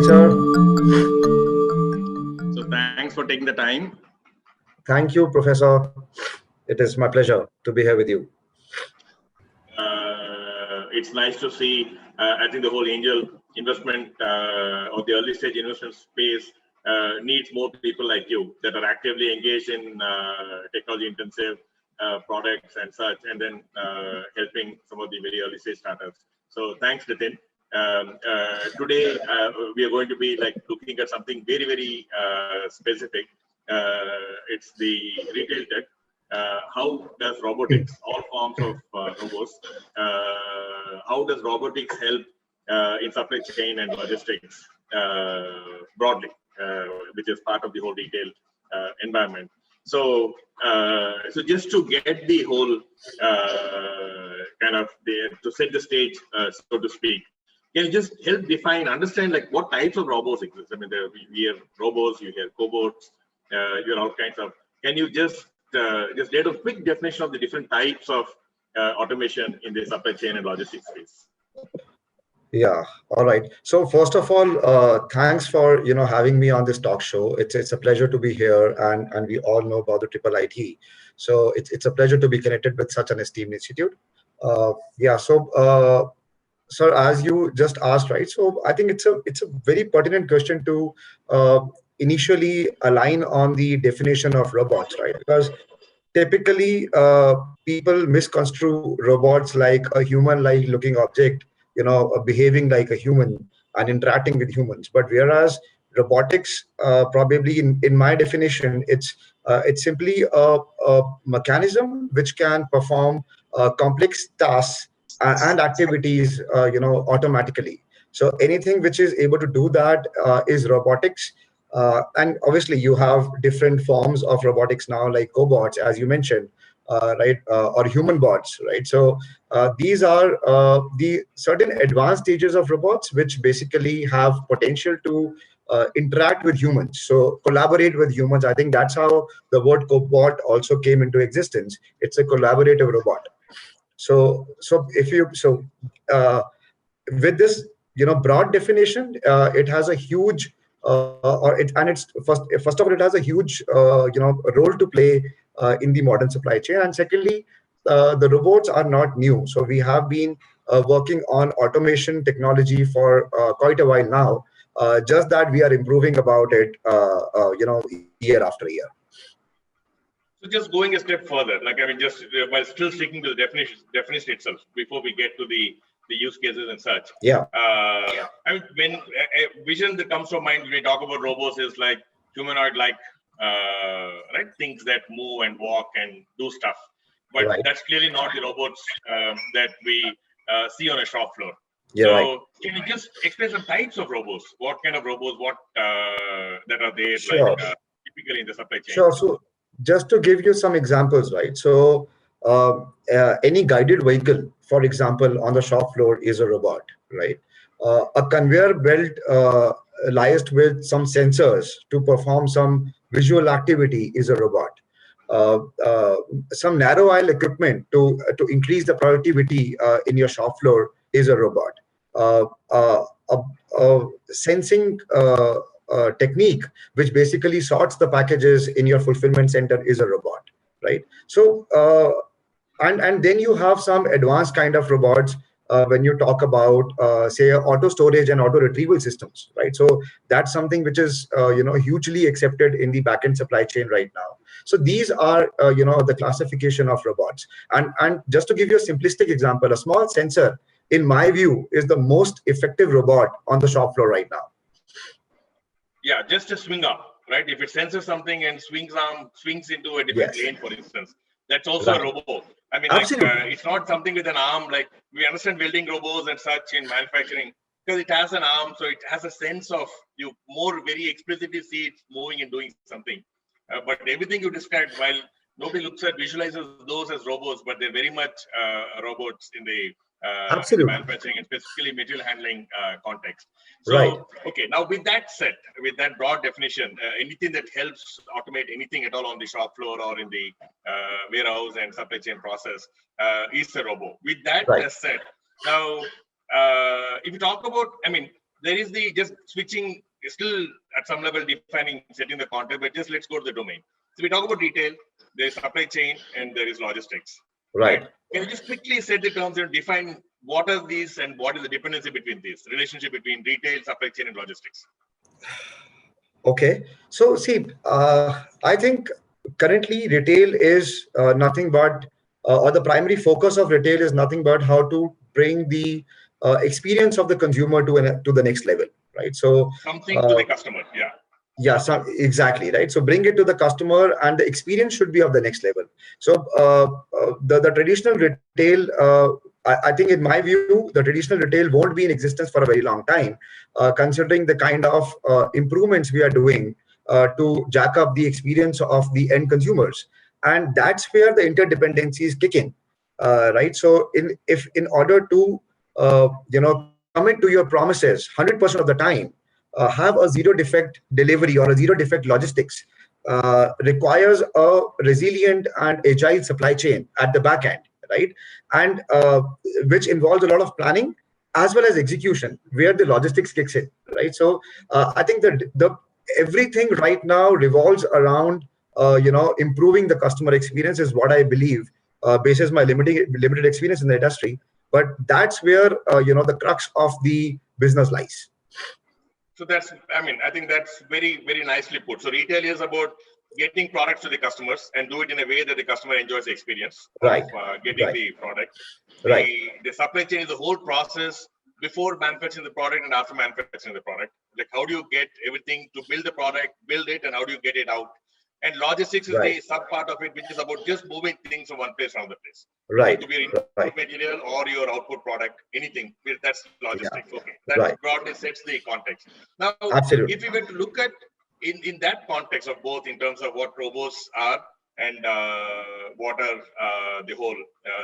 morning, sir. So thanks for taking the time. Thank you, Professor. It is my pleasure to be here with you. It's nice to see, I think the whole angel investment or the early stage investment space needs more people like you that are actively engaged in technology intensive products and such, and then helping some of the very early stage startups. So thanks, Nitin. Today, we are going to be like looking at something very, very specific. It's the retail tech. How does robotics, all forms of robots, how does robotics help in supply chain and logistics broadly, which is part of the whole retail environment. So, so just to get the whole to set the stage, so to speak, can you just help define, understand like what types of robots exist? I mean, we hear robots, you hear cobots, you hear all kinds of. Can you just get a quick definition of the different types of automation in the supply chain and logistics space? Yeah. All right. So first of all, thanks for having me on this talk show. It's a pleasure to be here, and we all know about the IIIT. So it's a pleasure to be connected with such an esteemed institute. Yeah. So. Sir, as you just asked, right? So I think it's a very pertinent question to initially align on the definition of robots, right? Because typically people misconstrue robots like a human-like looking object, behaving like a human and interacting with humans. But whereas robotics, probably in my definition, it's simply a mechanism which can perform complex tasks and activities, automatically. So anything which is able to do that is robotics. And obviously, you have different forms of robotics now, like cobots, as you mentioned, right, or human bots, right? So these are the certain advanced stages of robots, which basically have potential to interact with humans, so collaborate with humans. I think that's how the word cobot also came into existence. It's a collaborative robot. So with this broad definition, it has a huge it's first of all, it has a huge role to play in the modern supply chain. And secondly, the robots are not new. So we have been working on automation technology for quite a while now. Just that we are improving about it, year after year. So just going a step further, like I mean, just while still sticking to the definition itself, before we get to the use cases and such. Yeah. I mean, when a vision that comes to mind when we talk about robots is like humanoid-like, right, things that move and walk and do stuff. But right. That's clearly not the robots that we see on a shop floor. Yeah, so right. Can you just explain some types of robots? What kind of robots? What that are there, sure. like typically in the supply chain? Sure. So just to give you some examples, right? So any guided vehicle, for example, on the shop floor is a robot, right? A conveyor belt liaised with some sensors to perform some visual activity is a robot. Some narrow aisle equipment to increase the productivity in your shop floor is a robot. Sensing technique which basically sorts the packages in your fulfillment center is a robot, right? So and then you have some advanced kind of robots when you talk about say auto storage and auto retrieval systems, right? So that's something which is hugely accepted in the backend supply chain right now. So these are the classification of robots. And just to give you a simplistic example, a small sensor, in my view, is the most effective robot on the shop floor right now. Yeah, just a swing arm, right? If it senses something and swings into a different lane, for instance, that's also a robot. I mean, like, it's not something with an arm. Like we understand building robots and such in manufacturing because it has an arm, so it has a sense of you more very explicitly see it moving and doing something. But everything you described, while nobody looks at visualizes those as robots, but they're very much robots in the manufacturing and specifically material handling context. So, right. Okay, now with that said, with that broad definition, anything that helps automate anything at all on the shop floor or in the warehouse and supply chain process is a robot. With that said, now if you talk about, I mean, there is the just switching, still at some level defining, setting the context, but just let's go to the domain. So we talk about retail, there is supply chain, and there is logistics. Right. Can you just quickly set the terms and define what are these and what is the dependency between these, relationship between retail, supply chain, and logistics? Okay. So see, I think currently retail is nothing but, or the primary focus of retail is nothing but how to bring the experience of the consumer to the next level, right? So something to the customer, yeah. Yeah, exactly, right. So bring it to the customer, and the experience should be of the next level. So the traditional retail, I think, in my view, the traditional retail won't be in existence for a very long time, considering the kind of improvements we are doing to jack up the experience of the end consumers, and that's where the interdependencies kick in, right? So if in order to commit to your promises 100% of the time, have a zero defect delivery or a zero defect logistics, requires a resilient and agile supply chain at the back end, right? And which involves a lot of planning as well as execution, where the logistics kicks in, right? So I think that the everything right now revolves around improving the customer experience is what I believe, basis my limited experience in the industry. But that's where the crux of the business lies. So that's, I mean, I think that's very, very nicely put. So retail is about getting products to the customers and do it in a way that the customer enjoys the experience Right. of getting the product. Right. The supply chain is the whole process before manufacturing the product and after manufacturing the product. Like, how do you get everything to build the product, build it, and how do you get it out? And logistics is the sub part of it, which is about just moving things from one place to another place. Right. It could be your input material or your output product, anything. That's logistics. Yeah. Okay. That broadly sets the context. Now, absolutely, if we were to look at in that context of both in terms of what robots are and what are the whole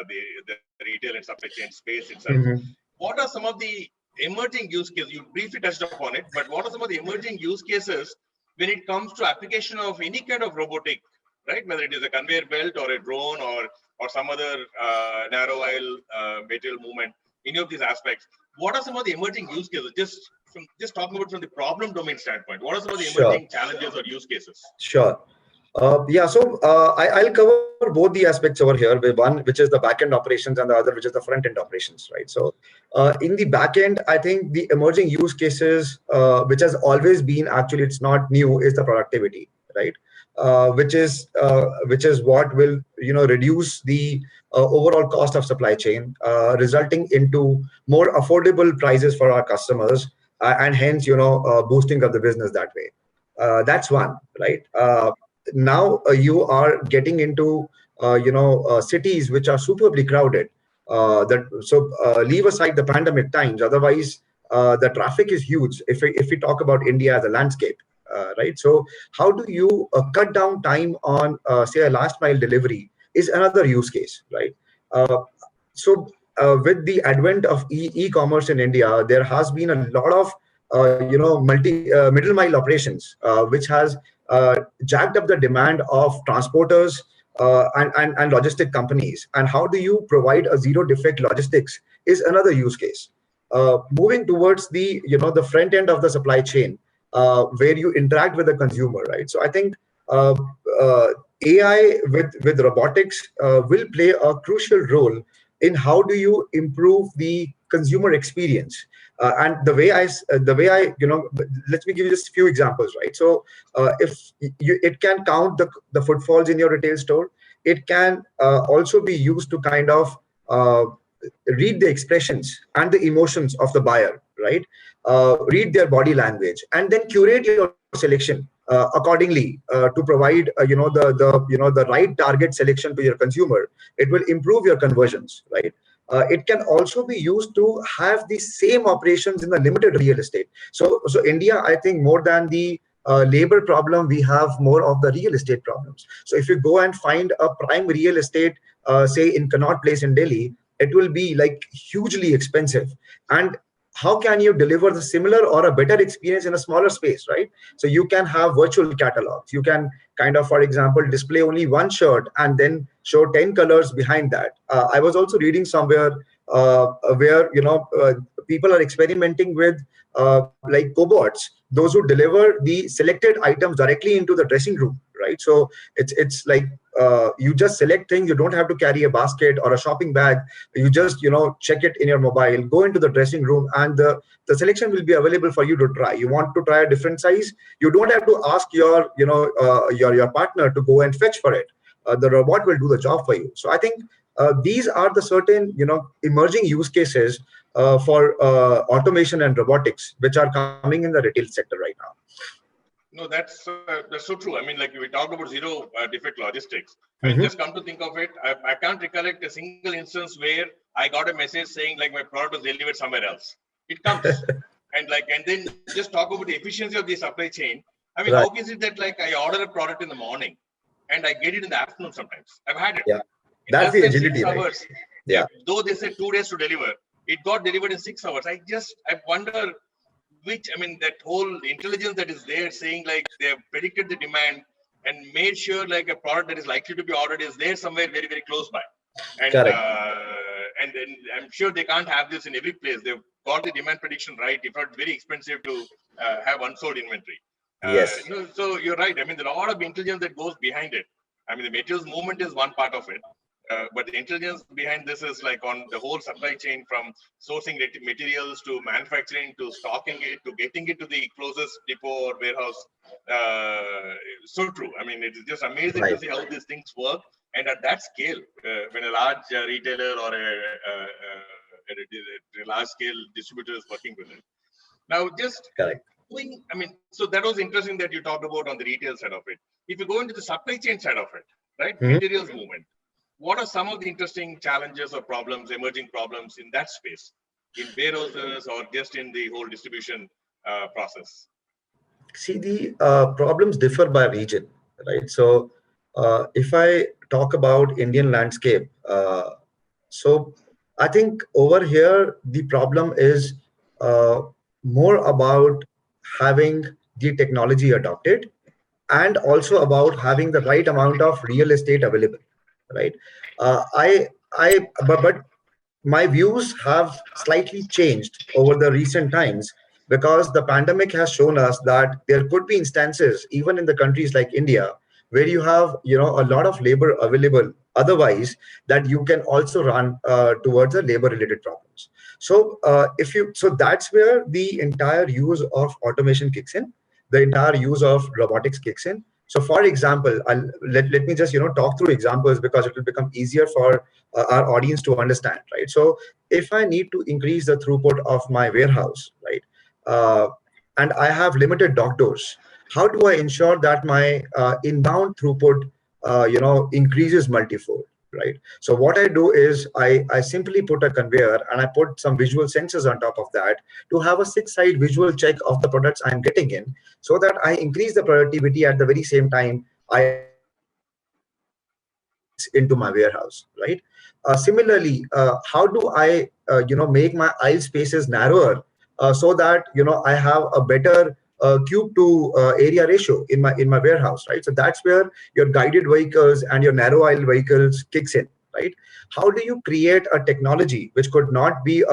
the retail and supply chain space itself, what are some of the emerging use cases? You briefly touched upon it, but what are some of the emerging use cases when it comes to application of any kind of robotic, right? Whether it is a conveyor belt or a drone or some other narrow aisle material movement, any of these aspects. What are some of the emerging use cases? Just talking about from the problem domain standpoint, what are some of the emerging challenges or use cases? Sure. So I'll cover both the aspects over here. One, which is the back-end operations, and the other, which is the front-end operations, right? So in the back-end, I think the emerging use cases, which has always been, actually, it's not new, is the productivity, right? Which is what will reduce the overall cost of supply chain, resulting into more affordable prices for our customers, and hence boosting up the business that way. That's one, right? Now you are getting into cities which are superbly crowded. Leave aside the pandemic times. Otherwise, the traffic is huge. If we talk about India as a landscape, right? So how do you cut down time on say a last mile delivery is another use case, right? With the advent of e-commerce in India, there has been a lot of middle mile operations, which has jacked up the demand of transporters and logistic companies. And how do you provide a zero defect logistics is another use case. Moving towards the the front end of the supply chain, where you interact with the consumer, right? So I think AI with robotics will play a crucial role in how do you improve the consumer experience. And the way I let me give you just a few examples, right? So if it can count the footfalls in your retail store, it can also be used to kind of read the expressions and the emotions of the buyer, right? Read their body language, and then curate your selection accordingly to provide the right target selection to your consumer. It will improve your conversions, right? It can also be used to have the same operations in the limited real estate. So India, I think, more than the labor problem, we have more of the real estate problems. So if you go and find a prime real estate, say in Connaught Place in Delhi, it will be like hugely expensive. And how can you deliver the similar or a better experience in a smaller space, right? So you can have virtual catalogs. You can kind of, for example, display only one shirt and then show 10 colors behind that. I was also reading somewhere where people are experimenting with like cobots, those who deliver the selected items directly into the dressing room, right? So it's like you just select things. You don't have to carry a basket or a shopping bag. You just check it in your mobile, go into the dressing room, and the selection will be available for you to try. You want to try a different size, you don't have to ask your your partner to go and fetch for it. The robot will do the job for you. So I think these are the certain emerging use cases for automation and robotics, which are coming in the retail sector right now. No, that's so true. I mean, like we talked about zero defect logistics. I mean, Mm-hmm. just come to think of it, I can't recollect a single instance where I got a message saying like my product was delivered somewhere else. It comes, and then just talk about the efficiency of the supply chain. I mean, how Right. is it that like I order a product in the morning and I get it in the afternoon sometimes? I've had it Yeah. in That's less the than agility, 6 hours. right? Yeah, Yeah. though they said 2 days to deliver, it got delivered in 6 hours. I wonder which, I mean, that whole intelligence that is there saying like they have predicted the demand and made sure like a product that is likely to be ordered is there somewhere very, very close by. Correct. And then I'm sure they can't have this in every place. They've got the demand prediction right. If not, very expensive to have unsold inventory. Yes. So you're right. I mean, there are a lot of intelligence that goes behind it. I mean, the materials movement is one part of it. But the intelligence behind this is like on the whole supply chain, from sourcing materials to manufacturing to stocking it to getting it to the closest depot or warehouse. So true. I mean, it is just amazing to Right. see how these things work. And at that scale, when a large retailer or a large scale distributor is working with it. Now, just Correct. I mean, so that was interesting that you talked about on the retail side of it. If you go into the supply chain side of it, right, Mhm. materials movement, what are some of the interesting challenges or problems, emerging problems in that space, in warehouses or just in the whole distribution process? See, the problems differ by region, right? So, if I talk about Indian landscape, so I think over here the problem is uh, more about having the technology adopted, and also about having the right amount of real estate available, right? But my views have slightly changed over the recent times, because the pandemic has shown us that there could be instances even in the countries like India where you have a lot of labor available otherwise, that you can also run towards the labor related problems. So if you so that's where the entire use of automation kicks in, the entire use of robotics kicks in. So for example, let me just talk through examples, because it will become easier for our audience to understand, right? So if I need to increase the throughput of my warehouse, right, uh, and I have limited dock doors, how do I ensure that my inbound throughput increases multifold, right? So what I do is I simply put a conveyor and I put some visual sensors on top of that to have a six-side visual check of the products I'm getting in, so that I increase the productivity at the very same time I into my warehouse, right? Similarly, how do I make my aisle spaces narrower, so that I have a better cube to area ratio in my warehouse, right? So that's where your guided vehicles and your narrow aisle vehicles kicks in, right? How do you create a technology which could not be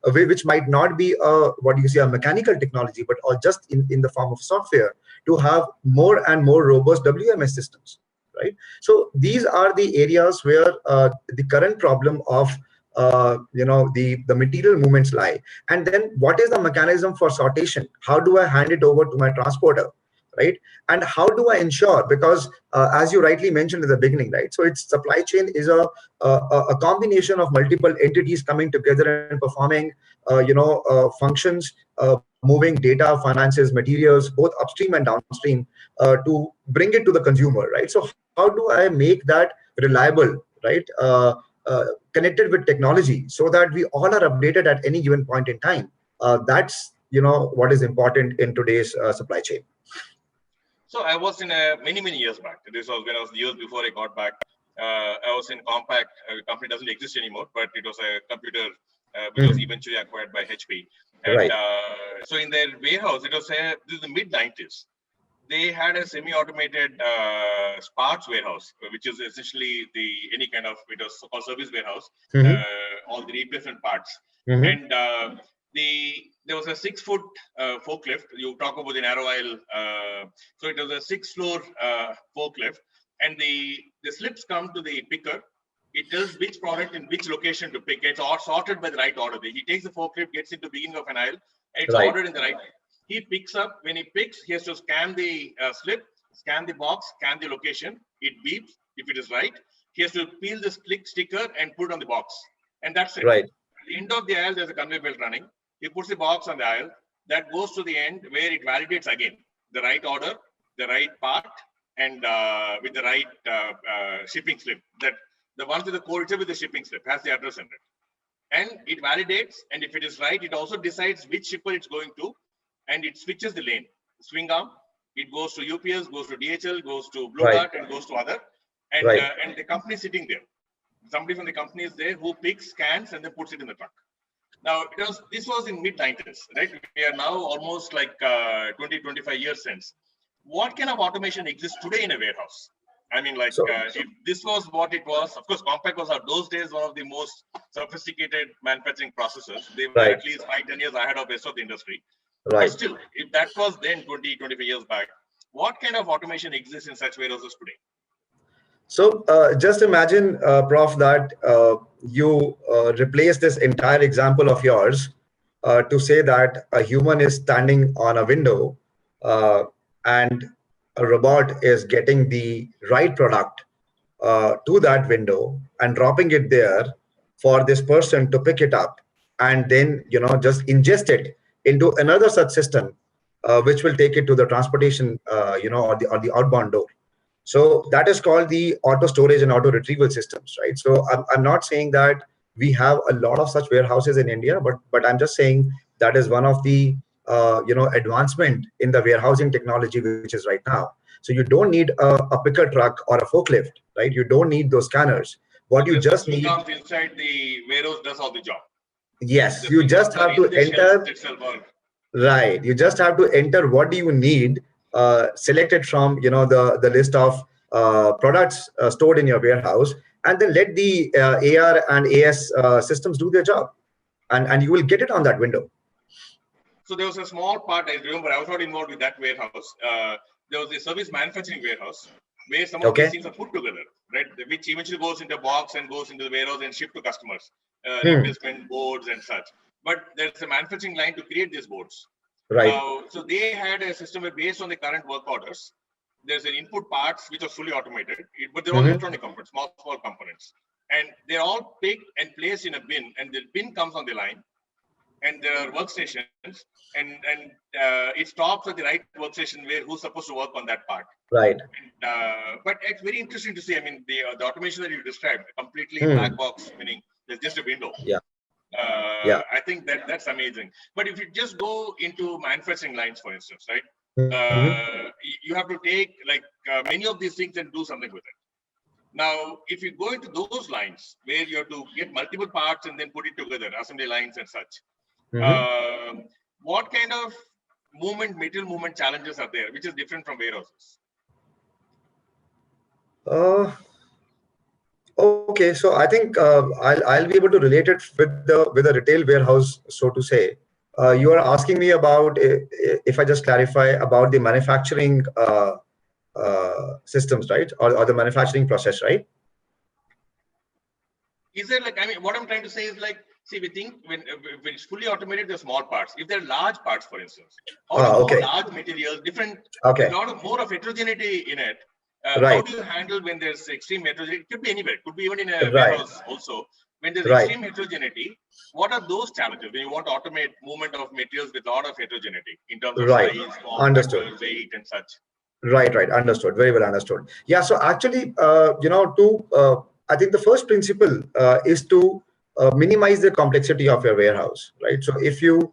which might not be what do you say, a mechanical technology, but or just in the form of software, to have more and more robust WMS systems, right? So these are the areas where the current problem of the material movements lie. And then what is the mechanism for sortation? How do I hand it over to my transporter, right? And how do I ensure, because as you rightly mentioned in the beginning, right, so its supply chain is a combination of multiple entities coming together and performing functions, moving data, finances, materials, both upstream and downstream, to bring it to the consumer, right? So how do I make that reliable, right? Connected with technology, so that we all are updated at any given point in time. That's what is important in today's supply chain. So I was in a many years back. This was when I was years before I got back. I was in Compaq. A company doesn't exist anymore, but it was a computer which was eventually acquired by HP. And Right. so in their warehouse, it was this is the mid 90s. They had a semi-automated parts warehouse, which is essentially any kind of, it was called service warehouse, Mm-hmm. all the replacement parts. Mm-hmm. And There was a 6-foot forklift. You talk about the narrow aisle. So it was a 6-floor forklift, and the slips come to the picker. It tells which product in which location to pick. It's all sorted by the right order. He takes the forklift, gets into the beginning of an aisle, and it's ordered in the right. He picks up. When he picks, he has to scan the slip, scan the box, scan the location. It beeps if it is right. He has to peel the sticker and put it on the box, and that's it. At the end of the aisle, there's a conveyor belt running. He puts the box on the aisle. That goes to the end where it validates again the right order, the right part, and with the right shipping slip. That the one with the code with the shipping slip has the address in it, and it validates. And if it is right, it also decides which shipper it's going to, and it switches the lane, swing arm. It goes to UPS, goes to DHL, goes to Blue Dart, and goes to other. And and the company is sitting there. Somebody from the company is there who picks, scans, and then puts it in the truck. Now, this was in mid-90s, right? We are now almost like 20-25 years since. What kind of automation exists today in a warehouse? I mean, like, if this was what it was, of course, Compact was those days one of the most sophisticated manufacturing processes. They were at least 5-10 years ahead of the rest of the industry. But still, if that was then 20-25 years back, what kind of automation exists in such warehouses today? So just imagine, Prof, that you replace this entire example of yours to say that a human is standing on a window and a robot is getting the right product to that window and dropping it there for this person to pick it up and then, just ingest it into another such system, which will take it to the transportation, or the outbound door. So that is called the auto storage and auto retrieval systems, right? So I'm not saying that we have a lot of such warehouses in India, but I'm just saying that is one of the advancement in the warehousing technology which is right now. So you don't need a picker truck or a forklift, right? You don't need those scanners. What you just need inside the warehouse does all the job. Yes, you just have to enter. Right, you just have to enter what do you need, selected from the list of products stored in your warehouse, and then let the AR and AS systems do their job, and you will get it on that window. So there was a small part, I remember, I was not involved with that warehouse. There was a service manufacturing warehouse where some of these things are put together, right? Which eventually goes into a box and goes into the warehouse and shipped to customers, replacement boards and such. But there's a manufacturing line to create these boards. Right. So they had a system where based on the current work orders, there's an input parts which are fully automated, but they're all electronic components, small components. And they're all picked and placed in a bin, and the bin comes on the line. And there are workstations, and it stops at the right workstation where who's supposed to work on that part. Right. And, but it's very interesting to see. I mean, the automation that you described, completely black box, meaning there's just a window. I think that's amazing. But if you just go into manufacturing lines, for instance, right? You have to take like many of these things and do something with it. Now, if you go into those lines where you have to get multiple parts and then put it together, assembly lines and such, what kind of material movement challenges are there, which is different from warehouses? Okay, so I think I'll be able to relate it with the retail warehouse, so to say. You are asking me about, if I just clarify, about the manufacturing systems, right, or the manufacturing process, right? Is there like, I mean, what I'm trying to say is like, see, we think when it's fully automated, they're small parts. If they're large parts, for instance, how do you large materials, different, there's a lot more of heterogeneity in it. How do you handle when there's extreme heterogeneity? It could be anywhere. It could be even in a warehouse also. When there's extreme heterogeneity, what are those challenges when you want to automate movement of materials with a lot of heterogeneity in terms of size, form, factor, weight, and such? Right. Understood. Very well understood. Yeah. So actually, I think the first principle is to minimize the complexity of your warehouse, right? So if you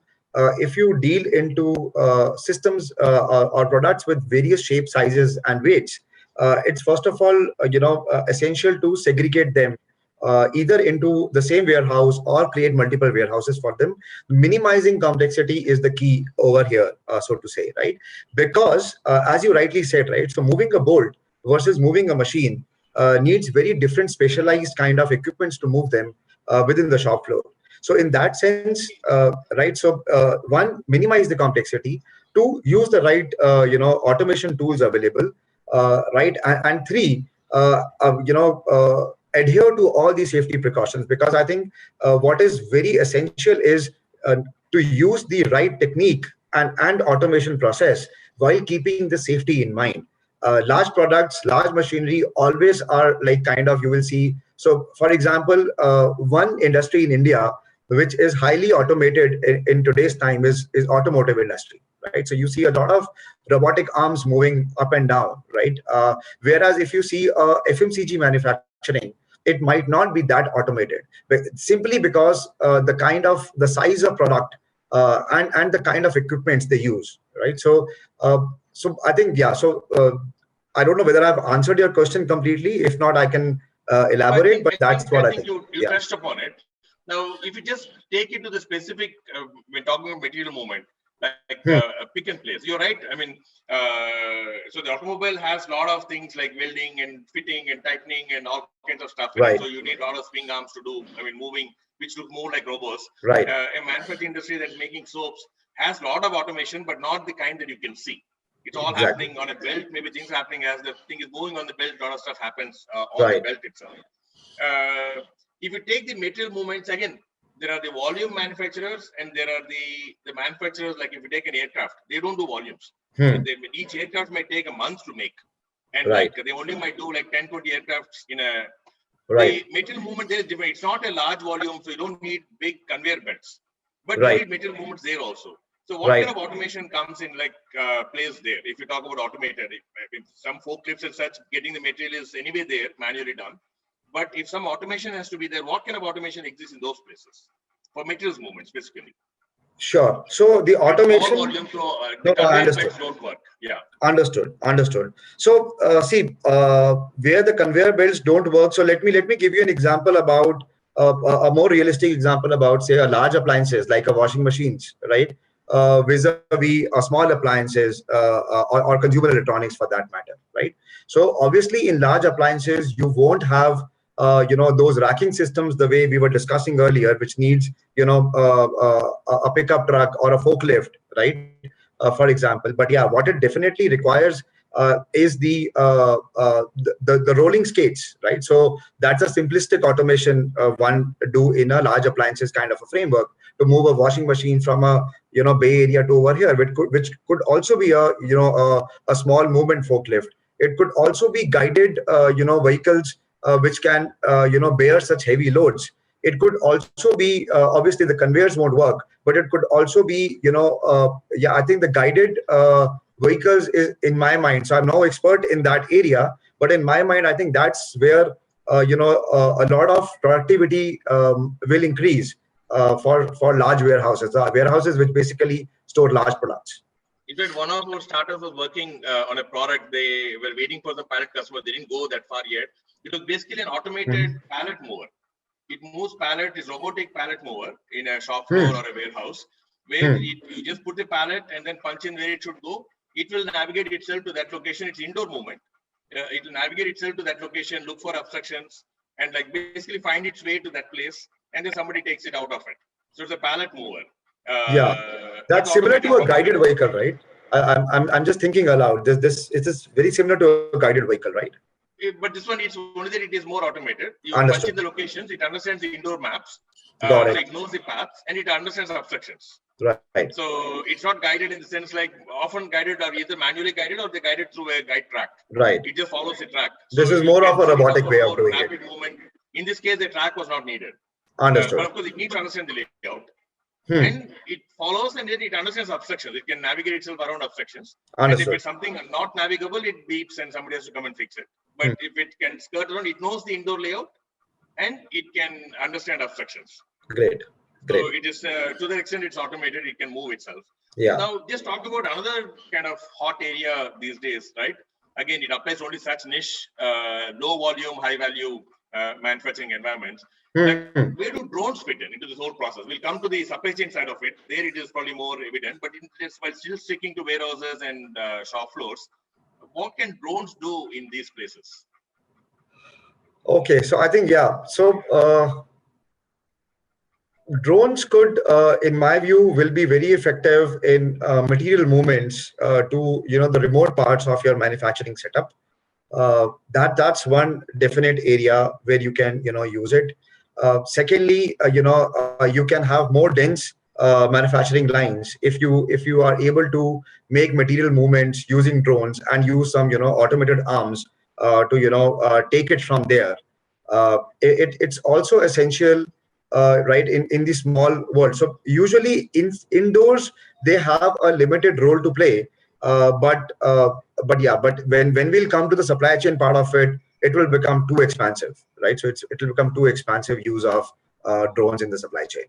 deal into systems or products with various shapes, sizes, and weights, it's first of all essential to segregate them either into the same warehouse or create multiple warehouses for them. Minimizing complexity is the key over here, so to say, right? Because as you rightly said, right, so moving a bolt versus moving a machine needs very different specialized kind of equipments to move them within the shop floor. So in that sense, right, so one, minimize the complexity, two, use the right automation tools available, right, and three, adhere to all these safety precautions, because I think what is very essential is to use the right technique and automation process while keeping the safety in mind. Large products, large machinery always are like kind of, you will see. So for example, one industry in India which is highly automated in today's time is automotive industry, right? So you see a lot of robotic arms moving up and down, right? Whereas if you see FMCG manufacturing, it might not be that automated, but simply because the size of product and the kind of equipments they use, right? So I think, yeah. So I don't know whether I've answered your question completely. If not, I can elaborate. But that's what I think. You Yeah. touched upon it. Now, if you just take it to the specific, we're talking about material movement, like pick and place. You're right. I mean, so the automobile has a lot of things like welding and fitting and tightening and all kinds of stuff. Right. So you need a lot of swing arms to do, I mean, moving, which look more like robots. Right. A manufacturing industry that's making soaps has a lot of automation, but not the kind that you can see. It's all happening on a belt. Maybe things happening as the thing is moving on the belt. A lot of stuff happens on the belt itself. If you take the material movements, again, there are the volume manufacturers and there are the manufacturers. Like if you take an aircraft, they don't do volumes. Each aircraft might take a month to make, and like they only might do like 10, 20 aircrafts in a. The material movement there is different. It's not a large volume, so you don't need big conveyor belts, but you need material movements there also. So what kind of automation comes in like plays there? If you talk about automated, if some forklifts and such, getting the material is anyway there, manually done. But if some automation has to be there, what kind of automation exists in those places for materials movement specifically? Sure. So the automation. Volume, so, the conveyor belts don't work. Yeah. Understood. So see, where the conveyor belts don't work. So let me give you an example about a more realistic example about, say, a large appliances like a washing machines, right? Vis-a-vis small appliances or consumer electronics for that matter, right? So obviously in large appliances, you won't have those racking systems the way we were discussing earlier, which needs a pickup truck or a forklift, right? For example. But yeah, what it definitely requires is the rolling skates, right? So that's a simplistic automation one do in a large appliances kind of a framework to move a washing machine from a Bay Area to over here, which could also be a small movement forklift. It could also be guided vehicles which can bear such heavy loads. It could also be obviously the conveyors won't work, but it could also be I think the guided vehicles is in my mind. So I'm no expert in that area, but in my mind, I think that's where a lot of productivity will increase for large warehouses which basically store large products. In fact, one of our startups was working on a product. They were waiting for the pilot customer. They didn't go that far yet. It was basically an automated pallet mover. It moves pallet, is robotic pallet mover in a shop floor or a warehouse, where you just put the pallet and then punch in where it should go. It will navigate itself to that location. It's indoor movement. It will navigate itself to that location, look for obstructions, and like basically find its way to that place, and then somebody takes it out of it. So it's a pallet mover. That's similar to a guided vehicle, right? I'm just thinking aloud. This is very similar to a guided vehicle, right? But this one, it's only that it is more automated. You Understood. punch in the locations, it understands the indoor maps, Got it. so it knows the paths, and it understands obstructions. Right. So it's not guided in the sense like often guided are either manually guided or they guided through a guide track. Right. It just follows the track. This is more of a robotic way of doing it. Movement. In this case, the track was not needed. Understood. But of course, it needs to understand the layout. And it follows and then it understands obstructions. It can navigate itself around obstructions. Understood. And if it's something not navigable, it beeps and somebody has to come and fix it. But if it can skirt around, it knows the indoor layout and it can understand obstructions. Great. So it is to the extent it's automated, it can move itself. Yeah. Now, just talk about another kind of hot area these days, right? Again, it applies only such niche, low volume, high value manufacturing environments. Like, where do drones fit into this whole process? We'll come to the supply chain side of it. There it is probably more evident, but while still sticking to warehouses and shop floors, what can drones do in these places? Okay, so I think, yeah. So drones could, in my view, will be very effective in material movements to the remote parts of your manufacturing setup. That's one definite area where you can use it. Secondly, you can have more dense manufacturing lines if you are able to make material movements using drones and use some automated arms to take it from there. It's also essential, right, in the small world. So usually indoors they have a limited role to play, but when we'll come to the supply chain part of it, it will become too expansive, right? So it will become too expansive use of drones in the supply chain.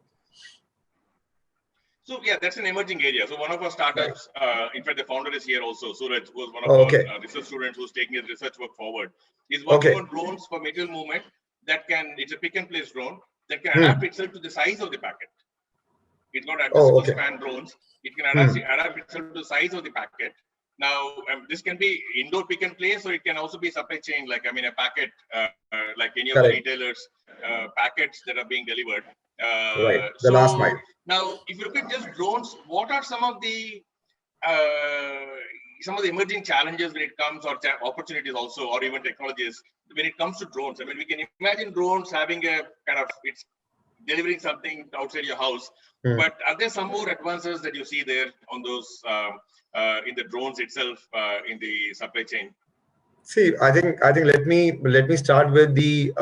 So yeah, that's an emerging area. So one of our Right. startups, in fact, the founder is here also. Suraj, who was one of Oh, our okay. research students who's taking his research work forward. He's working Okay. on drones for material movement it's a pick and place drone that can adapt Hmm. itself to the size of the packet. It's got Oh, adjustable okay. span drones. It can Hmm. adapt itself to the size of the packet. Now, this can be indoor pick and place, or it can also be supply chain, like a packet, like any of the Correct. retailers' packets that are being delivered. Right. The last So mile. now, if you look at just drones, what are uh, some of the emerging challenges when it comes, or opportunities also, or even technologies when it comes to drones? I mean, we can imagine drones having a kind of it's delivering something outside your house. Hmm. But are there some more advances that you see there on those in the drones itself in the supply chain? See, I think let me start with the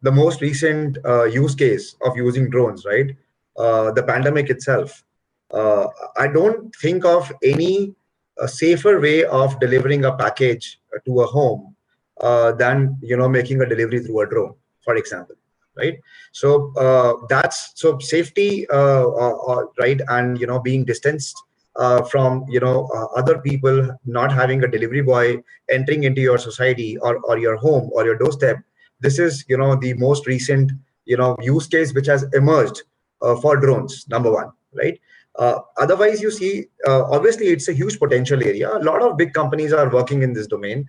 most recent use case of using drones, right? The pandemic itself. Uh, I don't think of any safer way of delivering a package to a home than making a delivery through a drone, for example, right? So that's so safety, right, and being distanced from other people, not having a delivery boy entering into your society or your home or your doorstep. This is the most recent use case which has emerged for drones, number one, right? Otherwise, you see, obviously it's a huge potential area. A lot of big companies are working in this domain.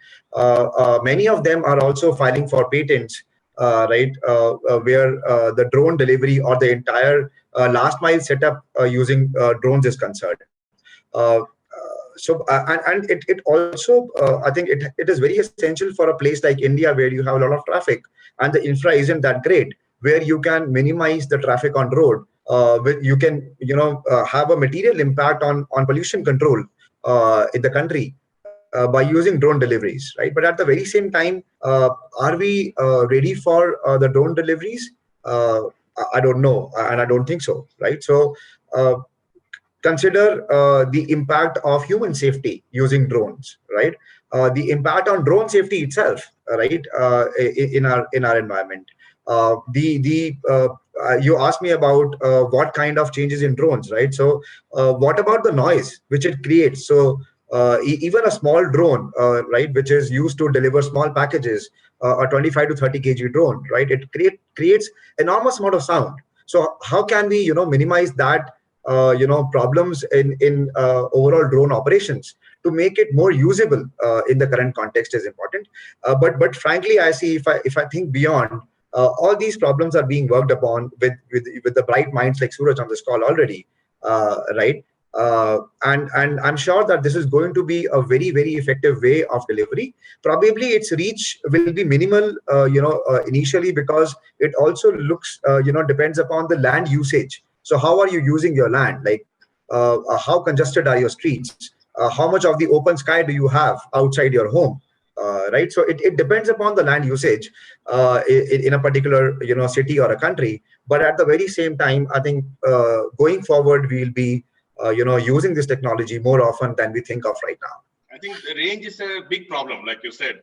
Many of them are also filing for patents, right, where the drone delivery or the entire last mile setup using drones is concerned. And it also, I think it is very essential for a place like India, where you have a lot of traffic and the infra isn't that great, where you can minimize the traffic on road. You can have a material impact on pollution control in the country by using drone deliveries, right? But at the very same time, are we ready for the drone deliveries? I don't know, and I don't think so, right? So uh, consider the impact of human safety using drones, right? The impact on drone safety itself, right, in our environment. You asked me about what kind of changes in drones, right? So what about the noise which it creates? So even a small drone, right, which is used to deliver small packages, a 25 to 30 kg drone, right, it creates enormous amount of sound. So how can we minimize that problems in overall drone operations to make it more usable in the current context is important. But frankly, I see, if I think beyond, all these problems are being worked upon with the bright minds like Suraj on this call already, right? And I'm sure that this is going to be a very, very effective way of delivery. Probably its reach will be minimal, initially, because it also looks, depends upon the land usage. So how are you using your land? Like, how congested are your streets? How much of the open sky do you have outside your home? Right. So it depends upon the land usage in a particular city or a country. But at the very same time, I think going forward we'll be using this technology more often than we think of right now. I think the range is a big problem, like you said.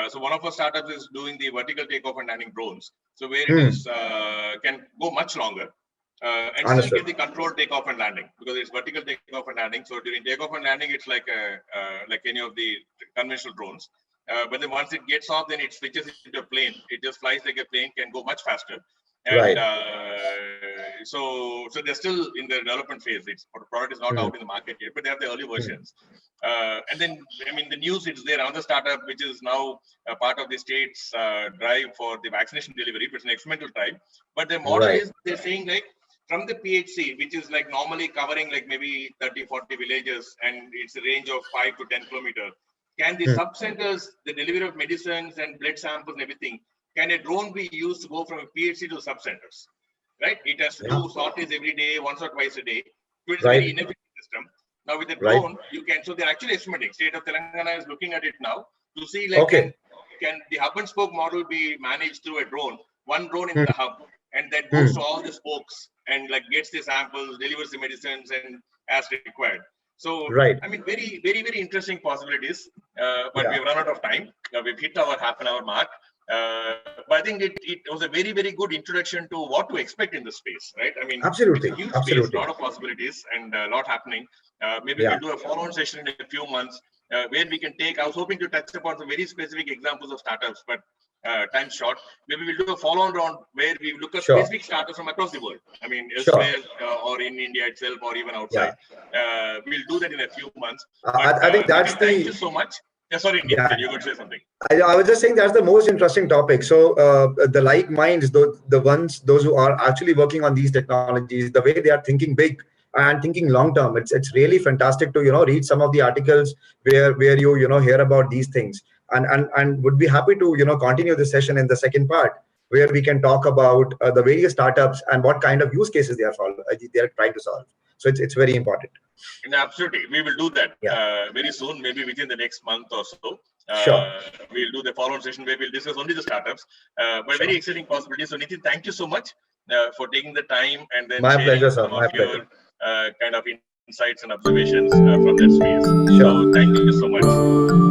So one of our startups is doing the vertical takeoff and landing drones. So where it is Hmm. can go much longer and still Understood. get the controlled takeoff and landing, because it's vertical takeoff and landing. So during takeoff and landing, it's like any of the conventional drones. But then once it gets off, then it switches into a plane. It just flies like a plane, can go much faster. And Right. so they're still in the development phase. The product is not Hmm. out in the market yet, but they have the early Hmm. versions. And then, I mean, the news, it's there, another startup which is now a part of the state's drive for the vaccination delivery. It's an experimental drive, but the model Right. is they're saying, like, from the PHC, which is like normally covering like maybe 30, 40 villages, and it's a range of 5 to 10 kilometers. Can the sub-centers, the delivery of medicines and blood samples and everything, can a drone be used to go from a PHC to sub-centers? Right? It has to do sorties every day, once or twice a day. So it's a very inefficient system. Now with the drone, you can, so they're actually estimating, state of Telangana is looking at it now to see like, can the hub and spoke model be managed through a drone, one drone in the hub, and that goes to all the spokes and like gets the samples, delivers the medicines and as required. So, I mean, very, very, very interesting possibilities, but we've run out of time. We've hit our half-an-hour mark. But I think it was a very, very good introduction to what to expect in the space, right? I mean, absolutely, it's a huge space, a lot of possibilities and a lot happening. Maybe we'll do a follow-on session in a few months where we can take, I was hoping to touch upon some very specific examples of startups, but time's short. Maybe we'll do a follow-on round where we look at specific startups from across the world. I mean, elsewhere or in India itself or even outside. We'll do that in a few months. But, I think that's thank you so much. Yeah, sorry, you could say something. I was just saying that's the most interesting topic. So the like minds, those who are actually working on these technologies, the way they are thinking big and thinking long term, it's really fantastic to read some of the articles where you hear about these things, and would be happy to continue the session in the second part where we can talk about the various startups and what kind of use cases they are trying to solve. So it's very important. Absolutely, we will do that very soon, maybe within the next month or so. We'll do the follow-on session where we'll discuss only the startups, but very exciting possibilities. So Nitin, thank you so much for taking the time and then sharing some of your kind of insights and observations from that space. So thank you so much.